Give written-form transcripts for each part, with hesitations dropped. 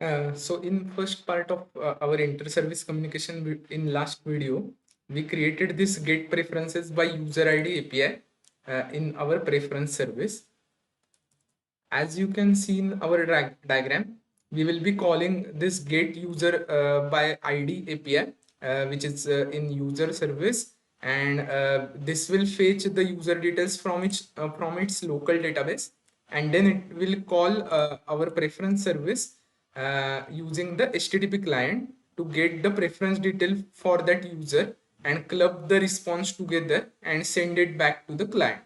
So in first part of our inter-service communication in last video, we created this get preferences by user ID API in our preference service. As you can see in our diagram, we will be calling this get user by ID API, which is in user service, and this will fetch the user details from its local database, and then it will call our preference service using the HTTP client to get the preference detail for that user and club the response together and send it back to the client.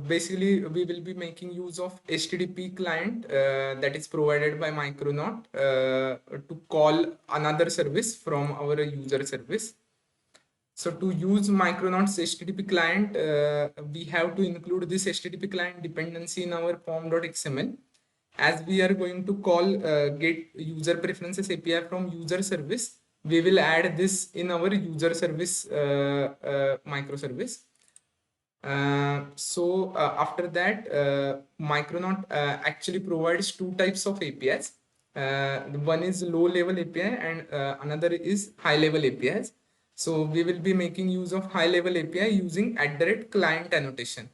Basically, we will be making use of HTTP client that is provided by Micronaut to call another service from our user service. So to use Micronaut's HTTP client, we have to include this HTTP client dependency in our form.xml. As we are going to call get user preferences API from user service, we will add this in our user service microservice. After that, Micronaut actually provides two types of APIs. One is low level API and another is high level APIs. So we will be making use of high level API using @client annotation.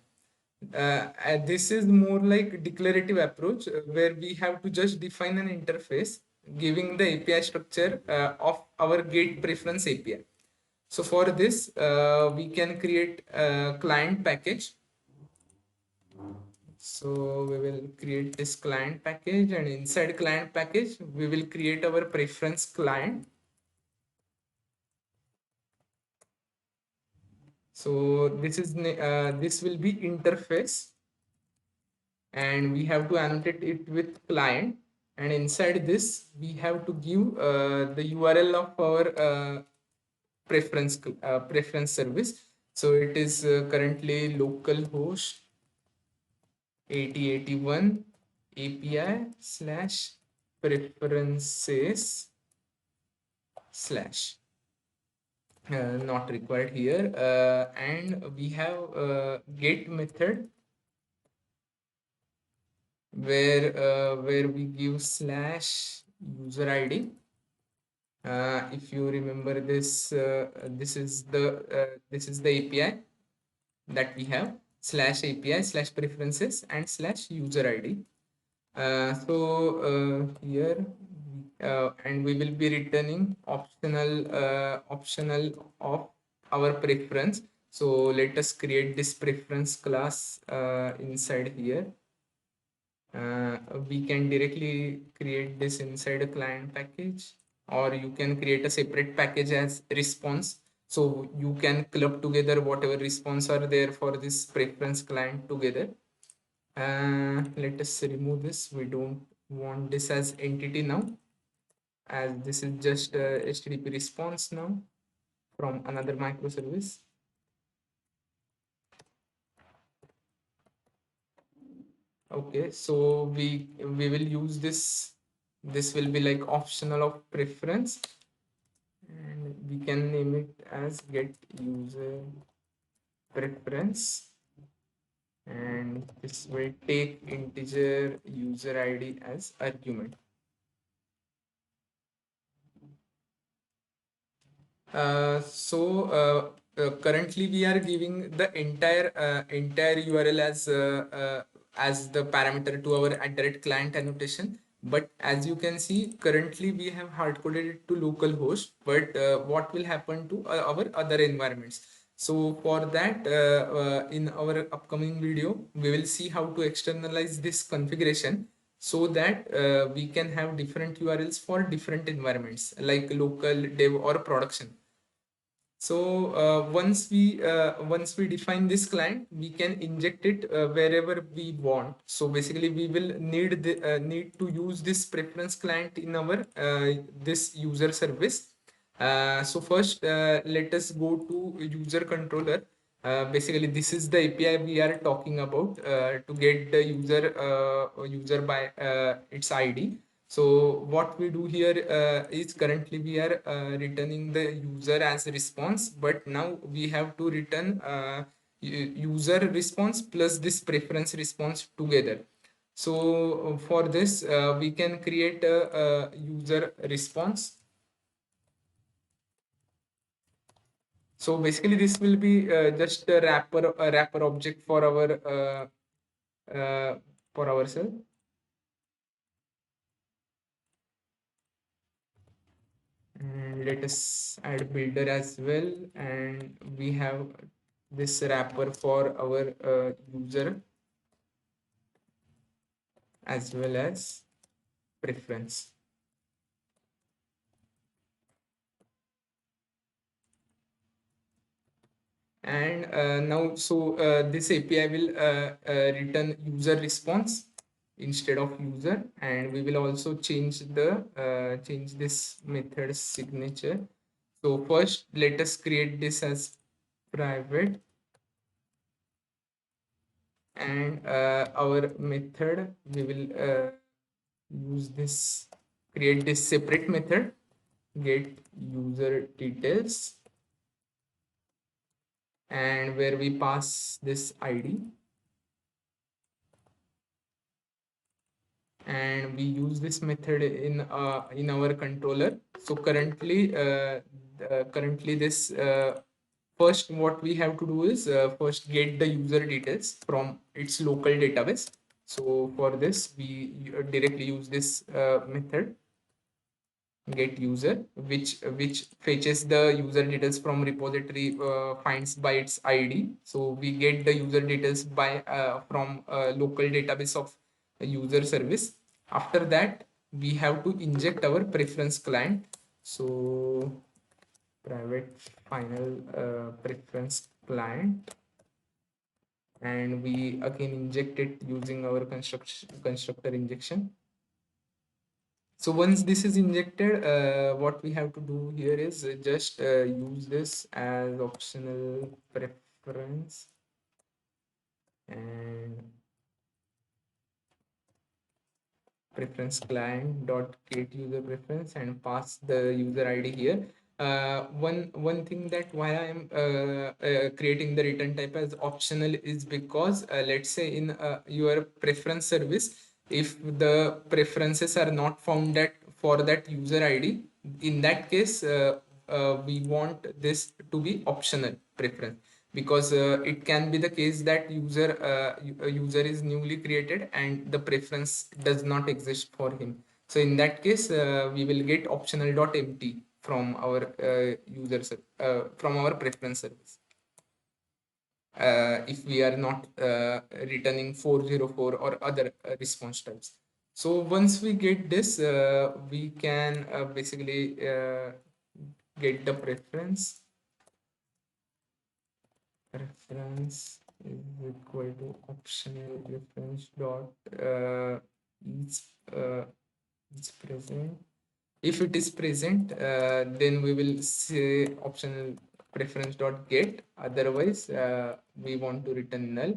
This is more like declarative approach where we have to just define an interface giving the API structure of our get preference API. So for this, we can create a client package. So we will create this client package, and inside client package, we will create our preference client. So this will be interface, and we have to annotate it with client. And inside this, we have to give the URL of our preference service. So it is currently localhost 8081 API slash preferences slash not required here, and we have get method where we give slash user ID. If you remember this, this is the API that we have, slash API slash preferences and slash user ID. Here and we will be returning optional of our preference. So let us create this preference class inside here. We can directly create this inside a client package, or you can create a separate package as response. So you can club together whatever response are there for this preference client together. Let us remove this. We don't want this as entity now, as this is just HTTP response now from another microservice. Okay, so we will use this. This will be like optional of preference, and we can name it as get user preference, and this will take integer user ID as argument. Currently we are giving the entire URL as the parameter to our @client annotation. But as you can see, currently we have hard coded it to localhost. But what will happen to our other environments? So for that, in our upcoming video, we will see how to externalize this configuration so that we can have different URLs for different environments like local, dev, or production. So once we define this client, we can inject it wherever we want. So basically, we will need to use this preference client in our this user service. So first, let us go to user controller. Basically, this is the API we are talking about to get the user by its ID. So what we do here is currently we are returning the user as a response, but now we have to return user response plus this preference response together. So for this, we can create a user response. So basically, this will be just a wrapper object uh, for ourselves. And let us add builder as well, and we have this wrapper for our user as well as preference. And now, so this API will return user response instead of user, and we will also change the change this method signature. So first, let us create this as private, and our method, we will use this, create this separate method, get user details, and where we pass this ID, and we use this method in our controller. So currently this first what we have to do is first get the user details from its local database. So for this we directly use this method get user, which fetches the user details from repository, finds by its ID. So we get the user details by from local database of a user service. After that, we have to inject our preference client. So private final preference client, and we again inject it using our constructor injection. So once this is injected, what we have to do here is just use this as optional preference, and preference client dot get user preference, and pass the user ID here. One thing that why I am creating the return type as optional is because let's say in your preference service, if the preferences are not found that for that user ID, in that case we want this to be optional preference, because it can be the case that a user is newly created and the preference does not exist for him. So in that case, we will get optional dot empty from our from our preference service, if we are not returning 404 or other response types. So once we get this, we can basically get the preference is equal to optional preference dot each uh, is present. If it is present, then we will say optional preference dot get. Otherwise, we want to return null.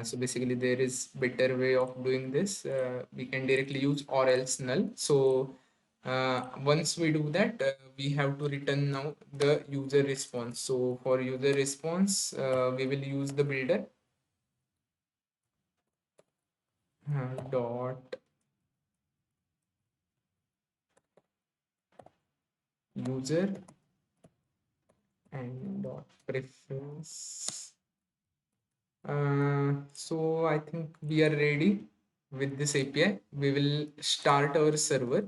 So basically, there is better way of doing this. We can directly use or else null. So once we do that, we have to return now the user response. So for user response, we will use the builder dot user and dot preference. So I think we are ready with this API. We will start our server,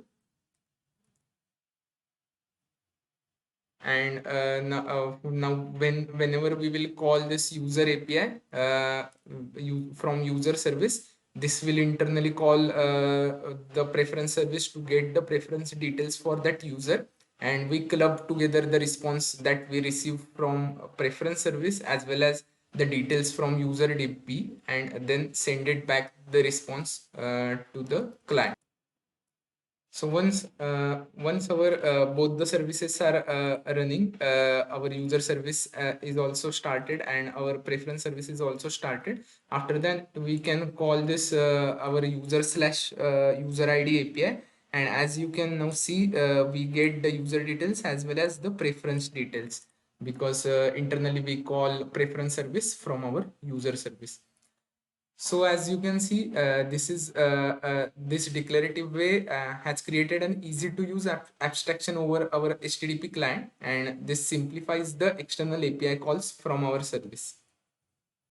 and now whenever we will call this user API from user service, this will internally call the preference service to get the preference details for that user, and we club together the response that we receive from preference service as well as the details from user DB, and then send it back the response to the client. So once our both the services are running, our user service is also started and our preference service is also started. After that, we can call this our user slash user ID API. And as you can now see, we get the user details as well as the preference details, because internally we call preference service from our user service. So as you can see, this declarative way has created an easy to use abstraction over our HTTP client, and this simplifies the external API calls from our service.